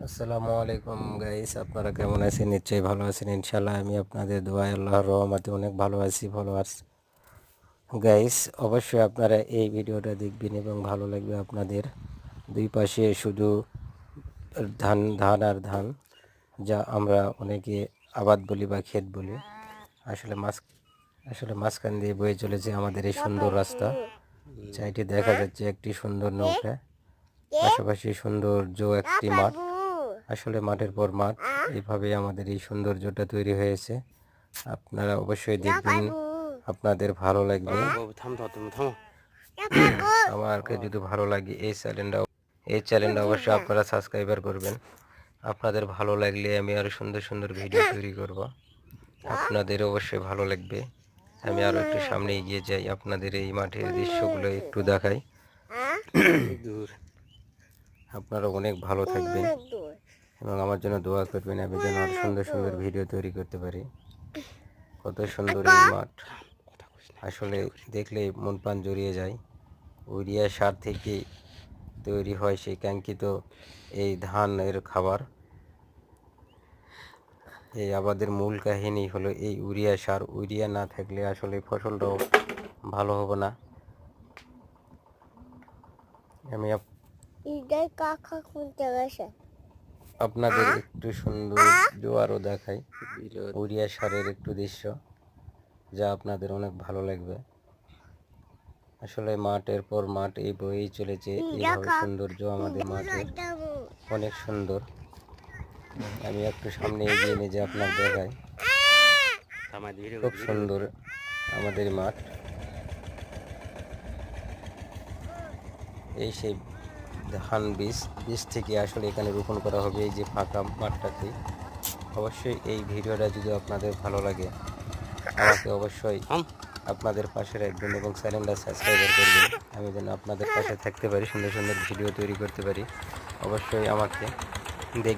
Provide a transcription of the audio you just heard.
আসসালামু আলাইকুম গাইস, আপনারা কেমন আছেন? নিশ্চয়ই ভালো আছেন ইনশাল্লাহ। আমি আপনাদের দোয়ায় আল্লাহর রহমতে অনেক ভালো আছি। ফলোয়ার্স গাইস, অবশ্যই আপনারা এই ভিডিওটা দেখবেন এবং ভালো লাগবে আপনাদের। দুই পাশে শুধু ধান ধান আর ধান, যা আমরা অনেকে আবাদ বলি বা ক্ষেত বলি। আসলে মাঝখান দিয়ে বয়ে চলেছে আমাদের এই সুন্দর রাস্তা। চাইটি দেখা যাচ্ছে একটি সুন্দর নৌকা, পাশাপাশি সৌন্দর্য একটি মাঠ। আসলে মাঠের পর মাঠ, এইভাবে আমাদের এই সৌন্দর্যটা তৈরি হয়েছে। আপনারা অবশ্যই দেখবেন, আপনাদের ভালো লাগবে। আমাকে যদি ভালো লাগে এই চ্যানেলটা অবশ্যই আপনারা সাবস্ক্রাইবার করবেন। আপনাদের ভালো লাগলে আমি আরো সুন্দর সুন্দর ভিডিও তৈরি করব। আপনাদের অবশ্যই ভালো লাগবে। আমি আরো একটু সামনে এগিয়ে যাই, আপনাদের এই মাঠের দৃশ্যগুলো একটু দেখাই। আপনারা অনেক ভালো থাকবেন এবং আমার জন্য দোয়া করবেন, আমি যেন আরো সুন্দর সুন্দর ভিডিও তৈরি করতে পারি। কত সুন্দর এই মাঠ, আসলে দেখলে মন প্রাণ জড়িয়ে যায়। ইউরিয়া সার থেকে তৈরি হয় সেই কাঙ্ক্ষিত এই ধানের খাবার। এই আবাদের মূল কাহিনী হলো এই ইউরিয়া সার। ইউরিয়া না থাকলে আসলে ফসলটাও ভালো হবে না। আমি আপনাদের একটু সৌন্দর্য আরও দেখাই, ইউরিয়া সারের একটু দৃশ্য, যা আপনাদের অনেক ভালো লাগবে। আসলে মাঠের পর মাঠ এই বয়েই চলেছে, এইভাবে সৌন্দর্য আমাদের মাঠের অনেক সুন্দর। আমি একটু সামনে এগিয়ে নিয়ে যে আপনার দেখাই, খুব সুন্দর আমাদের মাঠ। এই সেই ধান বীজ থেকে আসলে এখানে রোপণ করা হবে এই যে ফাঁকা মাঠটাতে। অবশ্যই এই ভিডিওটা যদি আপনাদের ভালো লাগে, আমাকে অবশ্যই আপনাদের পাশে রাখবেন এবং চ্যানেলটা সাবস্ক্রাইব করবেন। আমি যেন আপনাদের পাশে থাকতে পারি, সুন্দর সুন্দর ভিডিও তৈরি করতে পারি। অবশ্যই আমাকে